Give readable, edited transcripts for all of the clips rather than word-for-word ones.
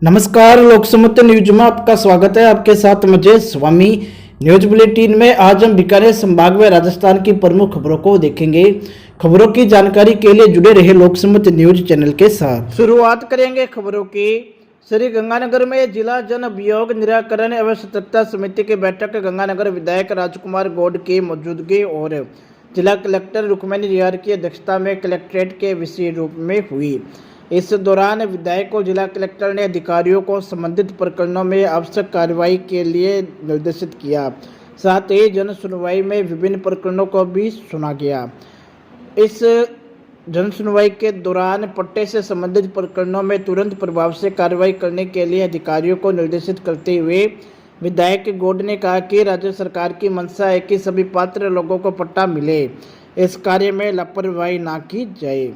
नमस्कार, लोकसमत न्यूज में आपका स्वागत है। आपके साथ मुझे स्वामी। न्यूज बुलेटिन में आज हम बीकानेर संभाग में राजस्थान की प्रमुख खबरों को देखेंगे। खबरों की जानकारी के लिए जुड़े रहे लोकसमत न्यूज चैनल के साथ। शुरुआत करेंगे खबरों की। श्री गंगानगर में जिला जन अभियोग निराकरण एवं सतर्कता समिति की बैठक गंगानगर विधायक राजकुमार गौड़ की मौजूदगी और जिला कलेक्टर रुक्मिणी रियार की अध्यक्षता में कलेक्ट्रेट के विशेष रूप में हुई। इस दौरान विधायक और जिला कलेक्टर ने अधिकारियों को संबंधित प्रकरणों में आवश्यक कार्रवाई के लिए निर्देशित किया। साथ ही जन सुनवाई में विभिन्न प्रकरणों को भी सुना गया। इस जन सुनवाई के दौरान पट्टे से संबंधित प्रकरणों में तुरंत प्रभाव से कार्रवाई करने के लिए अधिकारियों को निर्देशित करते हुए विधायक गौड़ ने कहा कि राज्य सरकार की मंशा है कि सभी पात्र लोगों को पट्टा मिले। इस कार्य में लापरवाही ना की जाए।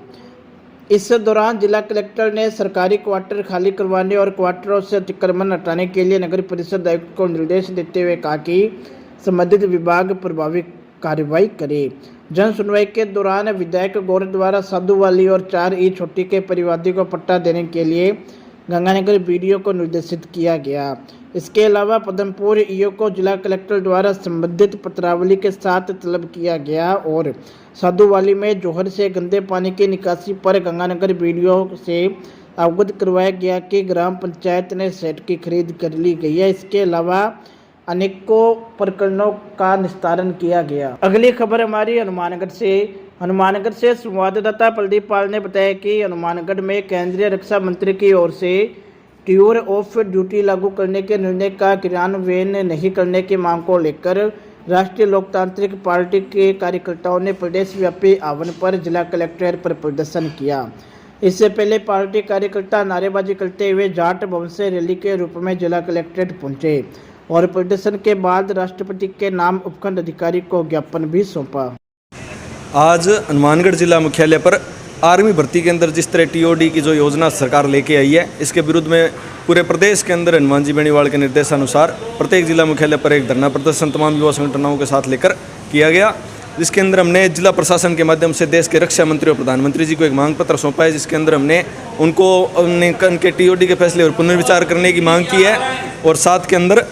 इस दौरान जिला कलेक्टर ने सरकारी क्वार्टर खाली करवाने और क्वार्टरों से अतिक्रमण हटाने के लिए नगर परिषद आयुक्त को निर्देश देते हुए कहा कि संबंधित विभाग प्रभावी कार्रवाई करे। जन सुनवाई के दौरान विधायक गौड़ द्वारा साधुवाली और 4 छोटी के परिवादी को पट्टा देने के लिए गंगानगर बीडीओ को निर्देशित किया गया। इसके अलावा पदमपुर ईओ को जिला कलेक्टर द्वारा संबंधित पत्रावली के साथ तलब किया गया और साधुवाली में जोहर से गंदे पानी की निकासी पर गंगानगर बीडीओ से अवगत करवाया गया कि ग्राम पंचायत ने सेट की खरीद कर ली गई है। इसके अलावा अनेकों प्रकरणों का निस्तारण किया गया। अगली खबर हमारी हनुमानगढ़ से संवाददाता प्रदीप पाल ने बताया कि हनुमानगढ़ में केंद्रीय रक्षा मंत्री की ओर से टूर ऑफ ड्यूटी लागू करने के निर्णय का क्रियान्वयन नहीं करने की मांग को लेकर राष्ट्रीय लोकतांत्रिक पार्टी के कार्यकर्ताओं ने प्रदेश व्यापी आहवान पर जिला कलेक्ट्रेट पर प्रदर्शन किया। इससे पहले पार्टी कार्यकर्ता नारेबाजी करते हुए जाट भवन से रैली के रूप में जिला कलेक्ट्रेट पहुंचे और प्रदर्शन के बाद राष्ट्रपति के नाम उपखंड अधिकारी को ज्ञापन भी सौंपा। आज हनुमानगढ़ जिला मुख्यालय पर आर्मी भर्ती के अंदर जिस तरह टीओडी की जो योजना सरकार लेके आई है, इसके विरुद्ध में पूरे प्रदेश के अंदर हनुमान जी बेनीवाल के निर्देशानुसार प्रत्येक जिला मुख्यालय पर एक धरना प्रदर्शन तमाम युवा संगठनों के साथ लेकर किया गया, जिसके अंदर हमने जिला प्रशासन के माध्यम से देश के रक्षा मंत्री और प्रधानमंत्री जी को एक मांग पत्र सौंपा है, जिसके अंदर हमने उनके टीओडी के फैसले और पुनर्विचार करने की मांग की है और साथ के अंदर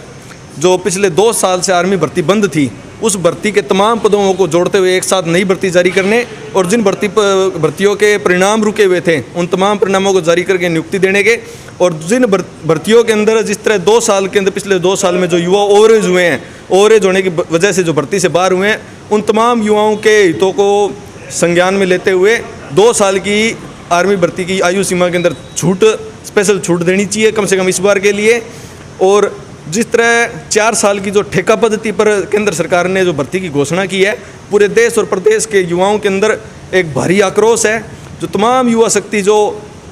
जो पिछले 2 साल से आर्मी भर्ती बंद थी उस भर्ती के तमाम पदों को जोड़ते हुए एक साथ नई भर्ती जारी करने और जिन भर्तियों के परिणाम रुके हुए थे उन तमाम परिणामों को जारी करके नियुक्ति देने के और जिन भर्तियों के अंदर जिस तरह 2 साल के अंदर पिछले 2 साल में जो युवा ओवरेज हुए हैं, ओवरेज होने की वजह से जो भर्ती से बाहर हुए हैं, उन तमाम युवाओं के हितों को संज्ञान में लेते हुए 2 साल की आर्मी भर्ती की आयु सीमा के अंदर स्पेशल छूट देनी चाहिए कम से कम इस बार के लिए। और जिस तरह 4 साल की जो ठेका पद्धति पर केंद्र सरकार ने जो भर्ती की घोषणा की है, पूरे देश और प्रदेश के युवाओं के अंदर एक भारी आक्रोश है। जो तमाम युवा शक्ति जो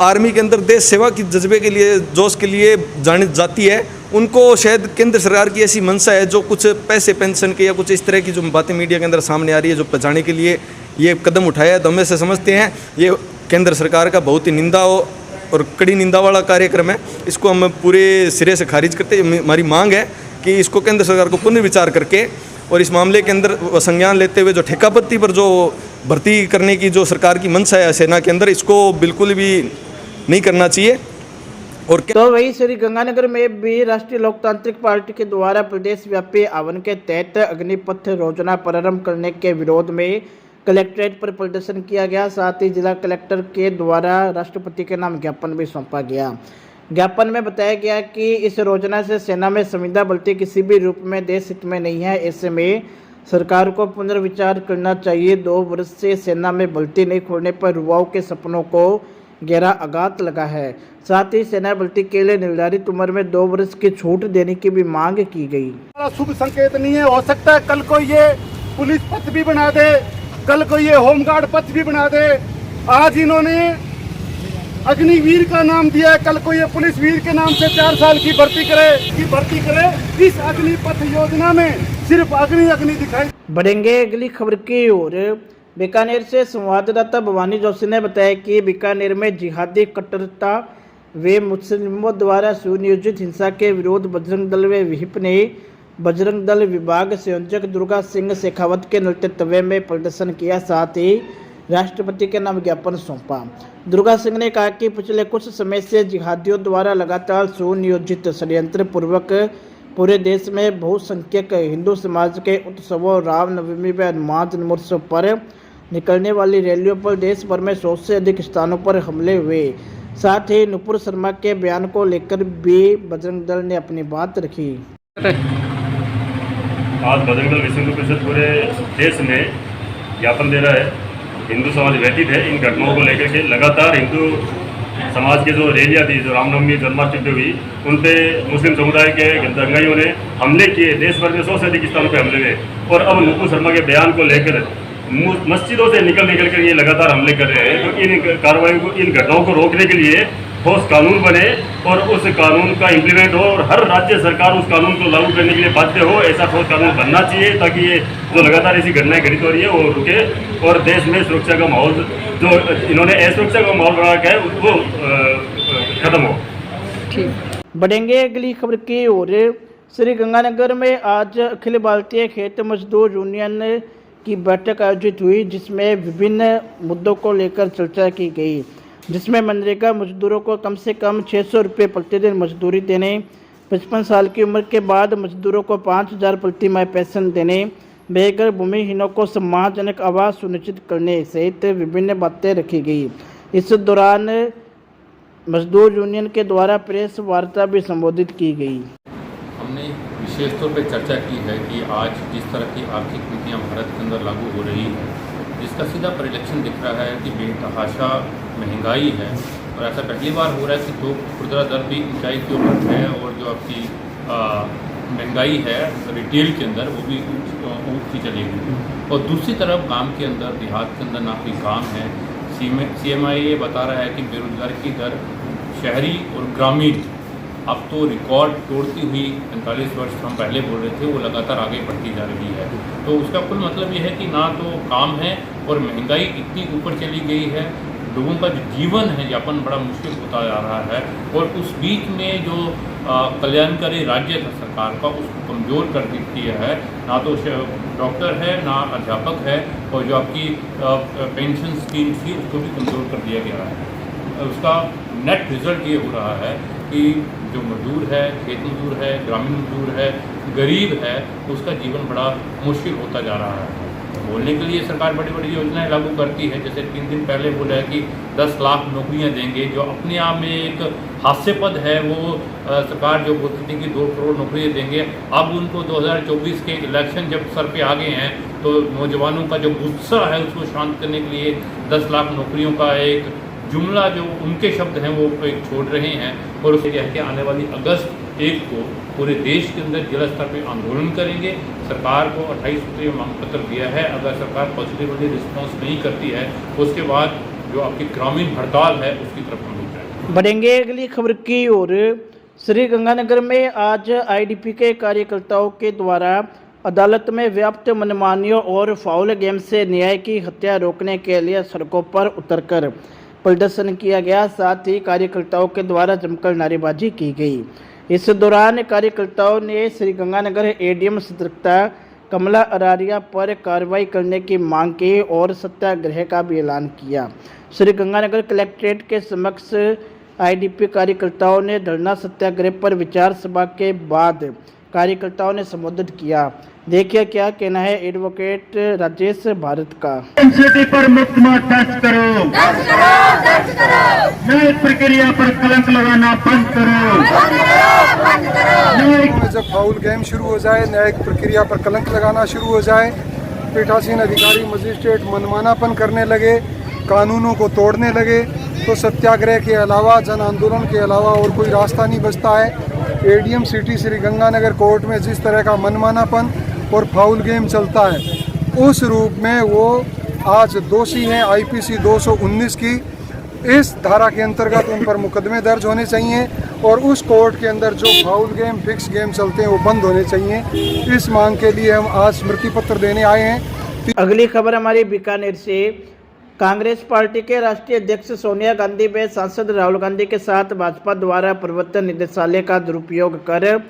आर्मी के अंदर देश सेवा की जज्बे के लिए, जोश के लिए जानी जाती है, उनको शायद केंद्र सरकार की ऐसी मंशा है जो कुछ पैसे पेंशन के या कुछ इस तरह की जो बातें मीडिया के अंदर सामने आ रही है, जो बचाने के लिए ये कदम उठाया है, तो हम ऐसे समझते हैं ये केंद्र सरकार का बहुत ही निंदा और कड़ी निंदा वाला कार्यक्रम है। इसको हम पूरे सिरे से खारिज करते हैं। हमारी मांग है कि इसको केंद्र सरकार को पुनर्विचार करके और इस मामले के अंदर संज्ञान लेते हुए जो ठेका पद्धति पर जो भर्ती करने की जो सरकार की मंशा है सेना के अंदर, इसको बिल्कुल भी नहीं करना चाहिए। और तो वही श्री गंगानगर में भी राष्ट्रीय लोकतांत्रिक पार्टी के द्वारा प्रदेश व्यापी आहवान के तहत अग्निपथ योजना प्रारंभ करने के विरोध में कलेक्ट्रेट पर प्रदर्शन किया गया। साथ ही जिला कलेक्टर के द्वारा राष्ट्रपति के नाम ज्ञापन भी सौंपा गया। ज्ञापन में बताया गया कि इस योजना से सेना में संविदा भर्ती किसी भी रूप में देश हित में नहीं है। ऐसे में सरकार को पुनर्विचार करना चाहिए। 2 वर्ष से सेना में भर्ती नहीं खोलने पर युवाओं के सपनों को गहरा आघात लगा है। साथ ही सेना भर्ती के लिए निर्धारित उम्र में 2 वर्ष की छूट देने की भी मांग की गई। शुभ संकेत नहीं है, हो सकता है कल को ये पुलिस पद भी बना दे, कल को ये होमगार्ड पद भी बना दे। आज इन्होंने अग्निवीर का नाम दिया है, कल को ये पुलिस वीर के नाम से 4 साल की भर्ती करे। इस अग्निपथ योजना में सिर्फ अग्नि दिखाई। बढ़ेंगे अगली खबर की ओर। बीकानेर से संवाददाता भवानी जोशी ने बताया कि बीकानेर में जिहादी कट्टरता व मुस्लिमों द्वारा सुनियोजित हिंसा के विरोध बजरंग दल व विहिप ने बजरंग दल विभाग संयोजक दुर्गा सिंह शेखावत के नेतृत्व में प्रदर्शन किया। साथ ही राष्ट्रपति के नाम ज्ञापन सौंपा। दुर्गा सिंह ने कहा कि पिछले कुछ समय से जिहादियों द्वारा लगातार सुनियोजित षड्यंत्र पूर्वक पूरे देश में बहुसंख्यक हिंदू समाज के उत्सवों, रामनवमी व हनुमान जन्मोत्सव पर निकलने वाली रैलियों पर देश भर में 100 से अधिक स्थानों पर हमले हुए। साथ ही नुपुर शर्मा के बयान को लेकर भी बजरंग दल ने अपनी बात रखी। आज बजरंग दल विश्व हिंदू परिषद पूरे देश में ज्ञापन दे रहा है। हिंदू समाज व्यतीत है इन घटनाओं को लेकर के लगातार हिंदू समाज के जो रैलियाँ थी, जो रामनवमी जन्माष्टमी हुई, उन पे मुस्लिम समुदाय के दंगाइयों ने हमले किए। देश भर में 100 से अधिक स्थानों पे हमले हुए और अब नुपुर शर्मा के बयान को लेकर मस्जिदों से निकल कर ये लगातार हमले कर रहे हैं। तो इन कार्रवाई को, इन घटनाओं को रोकने के लिए ठोस कानून बने और उस कानून का इम्प्लीमेंट हो और हर राज्य सरकार उस कानून को लागू करने के लिए बाध्य हो। ऐसा ठोस कानून बनना चाहिए ताकि ये जो लगातार ऐसी घटनाएं घटित हो रही है वो रुके और देश में सुरक्षा का माहौल, जो इन्होंने असुरक्षा का माहौल बना रखा है, वो खत्म हो। बढ़ेंगे अगली खबर की ओर। श्री गंगानगर में आज अखिल भारतीय खेत मजदूर यूनियन की बैठक आयोजित हुई, जिसमें विभिन्न मुद्दों को लेकर चर्चा की गई, जिसमें मनरेगा मजदूरों को कम से कम 600 रुपये प्रतिदिन मजदूरी देने, 55 साल की उम्र के बाद मजदूरों को 5000 प्रति माह पेंशन देने, बेघर भूमिहीनों को सम्मानजनक आवास सुनिश्चित करने सहित विभिन्न बातें रखी गई। इस दौरान मजदूर यूनियन के द्वारा प्रेस वार्ता भी संबोधित की गई। हमने विशेष तौर पर चर्चा की है कि आज जिस तरह की आर्थिक नीतियाँ भारत के अंदर लागू हो रही है, जिसका सीधा परिलक्षण दिख रहा है कि बेतहाशा महंगाई है और ऐसा पहली बार हो रहा है कि तो खुदरा दर भी ऊंचाई के ऊपर है और जो आपकी महंगाई है रिटेल के अंदर वो भी ऊँची चली गई। और दूसरी तरफ गांव के अंदर, देहात के अंदर ना कोई काम है। CMI ये बता रहा है कि बेरोजगारी की दर शहरी और ग्रामीण अब तो रिकॉर्ड तोड़ती हुई 45 वर्ष हम पहले बोल रहे थे, वो लगातार आगे बढ़ती जा रही है। तो उसका कुल मतलब ये है कि ना तो काम है और महंगाई इतनी ऊपर चली गई है, लोगों का जो जीवन है यापन बड़ा मुश्किल होता जा रहा है। और उस बीच में जो कल्याणकारी राज्य था सरकार का, उसको कमज़ोर कर दी है। ना तो डॉक्टर है, ना अध्यापक है, और जो आपकी पेंशन स्कीम थी उसको भी कमज़ोर कर दिया गया है। उसका नेट रिज़ल्ट ये हो रहा है कि जो मजदूर है, खेत मजदूर है, ग्रामीण मजदूर है, गरीब है, उसका जीवन बड़ा मुश्किल होता जा रहा है। बोलने के लिए सरकार बड़ी बड़ी योजनाएं लागू करती है, जैसे 3 दिन पहले बोला है कि 10 लाख नौकरियां देंगे, जो अपने आप में एक हास्यास्पद है। वो सरकार जो बोलती थी कि 2 करोड़ नौकरियां देंगे, अब उनको 2024 के इलेक्शन जब सर पे आ गए हैं तो नौजवानों का जो गुस्सा है उसको शांत करने के लिए 10 लाख नौकरियों का एक जुमला, जो उनके शब्द हैं, वो एक छोड़ रहे हैं। और उसे कह के आने वाली अगस्त 1 को पूरे देश के अंदर जिला स्तर पर आंदोलन करेंगे। सरकार को 28 सूत्रीय मांग पत्र दिया है। अगर सरकार पॉजिटिवली रिस्पॉन्स नहीं करती है, उसके बाद जो आपकी ग्रामीण हड़ताल है उसकी तरफ हम लोग जाएंगे। बढ़ेंगे अगली खबर की ओर। श्री गंगानगर में आज IDP के कार्यकर्ताओं के द्वारा अदालत में व्याप्त मनमानियों और फाउल गेम से न्याय की हत्या रोकने के लिए सड़कों पर उतरकर प्रदर्शन किया गया। साथ ही कार्यकर्ताओं के द्वारा जमकर नारेबाजी की गई। इस दौरान कार्यकर्ताओं ने श्री गंगानगर ADM सतर्कता कमला अरारिया पर कार्रवाई करने की मांग की और सत्याग्रह का भी ऐलान किया। श्री गंगानगर कलेक्ट्रेट के समक्ष IDP कार्यकर्ताओं ने धरना सत्याग्रह पर विचार सभा के बाद कार्यकर्ताओं ने संबोधित किया। देखिए क्या कहना है एडवोकेट राजेश भारत का। एनसीटी पर मुकदमा दर्ज करो, न्यायिक प्रक्रिया पर कलंक लगाना बंद करो। जब फाउल गेम शुरू हो जाए, न्यायिक प्रक्रिया पर कलंक लगाना शुरू हो जाए, पीठासीन अधिकारी मजिस्ट्रेट मनमानापन करने लगे, कानूनों को तोड़ने लगे, तो सत्याग्रह के अलावा, जन आंदोलन के अलावा और कोई रास्ता नहीं बचता है। ADM city Shri Ganganagar court में जिस तरह का मनमानापन और फाउल गेम चलता है, उस रूप में वो आज दोषी हैं। IPC 219 की इस धारा के अंतर्गत उन पर मुकदमे दर्ज होने चाहिए और उस कोर्ट के अंदर जो फाउल गेम, फिक्स गेम चलते हैं वो बंद होने चाहिए। इस मांग के लिए हम आज स्मृति पत्र देने आए हैं। अगली खबर हमारी बीकानेर से। कांग्रेस पार्टी के राष्ट्रीय अध्यक्ष सोनिया गांधी व सांसद राहुल गांधी के साथ भाजपा द्वारा प्रवर्तन निदेशालय का दुरुपयोग कर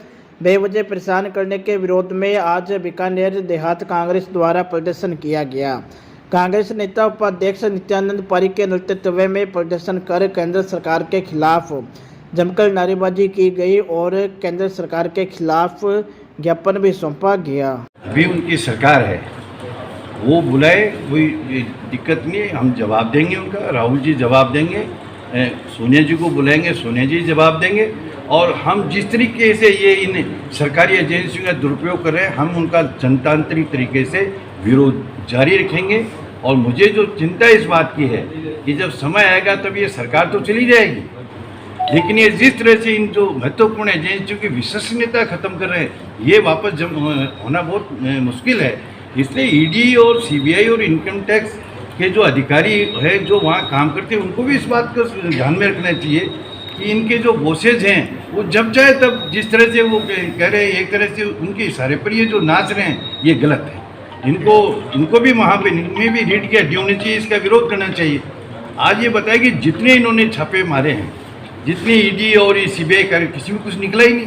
बेवजह परेशान करने के विरोध में आज बीकानेर देहात कांग्रेस द्वारा प्रदर्शन किया गया। कांग्रेस नेता उपाध्यक्ष नित्यानंद पारीक के नेतृत्व में प्रदर्शन कर केंद्र सरकार के खिलाफ जमकर नारेबाजी की गई और केंद्र सरकार के खिलाफ ज्ञापन भी सौंपा गया। अभी उनकी सरकार है, वो बुलाए, कोई दिक्कत नहीं है, हम जवाब देंगे उनका। राहुल जी जवाब देंगे, सोनिया जी को बुलाएंगे, सोनिया जी जवाब देंगे। और हम जिस तरीके से ये इन सरकारी एजेंसियों का दुरुपयोग कर रहे हैं, हम उनका जनतांत्रिक तरीके से विरोध जारी रखेंगे। और मुझे जो चिंता इस बात की है कि जब समय आएगा तब ये सरकार तो चली जाएगी, लेकिन ये जिस तरह से इन जो महत्वपूर्ण एजेंसियों की विश्वसनीयता खत्म कर रहे हैं, ये वापस होना बहुत मुश्किल है। इसलिए ईडी और सीबीआई और इनकम टैक्स के जो अधिकारी है जो वहाँ काम करते हैं, उनको भी इस बात को ध्यान में रखना चाहिए कि इनके जो बॉसेज हैं वो जब चाहे तब जिस तरह से वो कह रहे हैं, एक तरह से उनके इशारे पर ये जो नाच रहे हैं, ये गलत है। इनको भी वहाँ पे इनमें भी रीढ़ की हड्डी होनी चाहिए, इसका विरोध करना चाहिए। आज ये बताया कि जितने इन्होंने छापे मारे हैं, जितने ईडी और सीबीआई कर, किसी में कुछ निकला ही नहीं।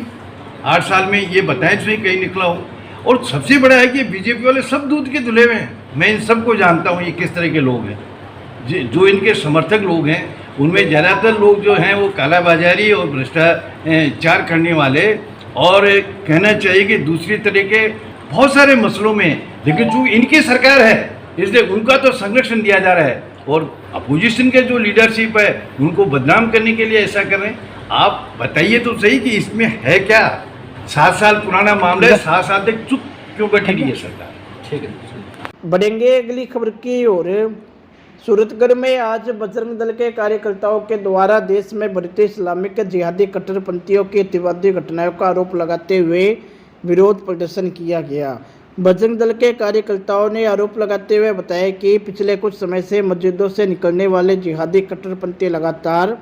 8 साल में ये बताएं तो ही कहीं निकला हो। और सबसे बड़ा है कि बीजेपी वाले सब दूध के धुले हुए हैं। मैं इन सबको जानता हूँ, ये किस तरह के लोग हैं। जो इनके समर्थक लोग हैं, उनमें ज़्यादातर लोग जो हैं वो कालाबाजारी और भ्रष्टाचार करने वाले, और कहना चाहिए कि दूसरी तरह के बहुत सारे मसलों में, लेकिन जो इनकी सरकार है इसलिए उनका तो संरक्षण दिया जा रहा है। और अपोजिशन के जो लीडरशिप है उनको बदनाम करने के लिए ऐसा कर रहे हैं। आप बताइए तो सही कि इसमें है क्या? 7 साल पुराना मामला है, 7 साल तक चुप क्यों बैठी रही है सरकार? ठीक है, बढ़ेंगे अगली खबर की ओर। सूरतगढ़ में आज बजरंग दल के कार्यकर्ताओं के द्वारा देश में बढ़ते इस्लामिक जिहादी कट्टरपंथियों की अतिवादी घटनाओं का आरोप लगाते हुए विरोध प्रदर्शन किया गया। बजरंग दल के कार्यकर्ताओं ने आरोप लगाते हुए बताया कि पिछले कुछ समय से मस्जिदों से निकलने वाले जिहादी कट्टरपंथी लगातार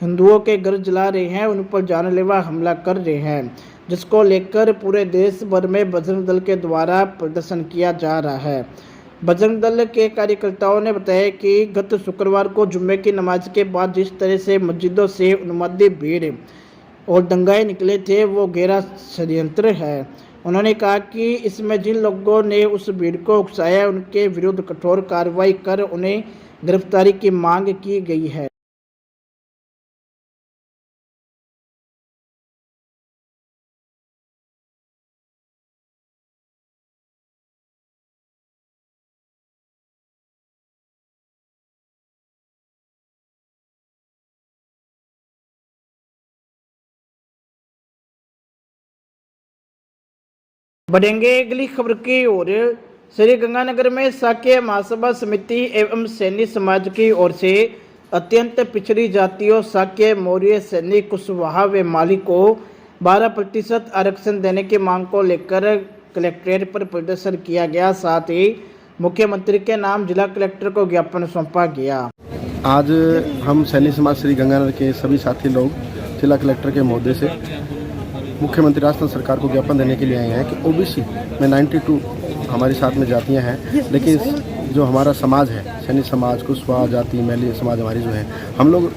हिंदुओं के घर जला रहे हैं, उन पर जानलेवा हमला कर रहे हैं, जिसको लेकर पूरे देश भर में बजरंग दल के द्वारा प्रदर्शन किया जा रहा है। बजरंग दल के कार्यकर्ताओं ने बताया कि गत शुक्रवार को जुम्मे की नमाज के बाद जिस तरह से मस्जिदों से उन्मादी भीड़ और दंगाए निकले थे, वो गहरा षड्यंत्र है। उन्होंने कहा कि इसमें जिन लोगों ने उस भीड़ को उकसाया, उनके विरुद्ध कठोर कार्रवाई कर उन्हें गिरफ्तारी की मांग की गई है। बढ़ेंगे अगली खबर की ओर। श्री गंगानगर में शाक्य महासभा समिति एवं सैनी समाज की ओर से अत्यंत पिछड़ी जातियों शाक्य, मौर्य, सैनी, कुशवाहा व माली को 12% आरक्षण देने की मांग को लेकर कलेक्ट्रेट पर प्रदर्शन किया गया। साथ ही मुख्यमंत्री के नाम जिला कलेक्टर को ज्ञापन सौंपा गया। आज हम सैनी समाज श्री गंगानगर के सभी साथी लोग जिला कलेक्टर के महोदय से मुख्यमंत्री राजस्थान सरकार को ज्ञापन देने के लिए आए हैं कि ओबीसी में 92 हमारे साथ में जातियां हैं, लेकिन जो हमारा समाज है, सैनी समाज, कुशवाहा जाति, मैली समाज हमारी जो है, हम लोग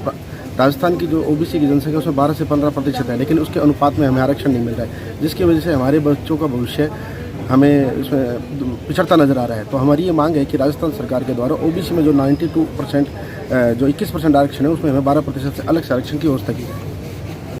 राजस्थान की जो ओबीसी की जनसंख्या उसमें 12 से 15% है, लेकिन उसके अनुपात में हमें आरक्षण नहीं मिल रहा है, जिसकी वजह से हमारे बच्चों का भविष्य हमें इसमें पिछड़ता नजर आ रहा है। तो हमारी ये मांग है कि राजस्थान सरकार के द्वारा ओबीसी में जो 92% जो 21% आरक्षण है, उसमें हमें 12% से अलग से आरक्षण की व्यवस्था की जाए।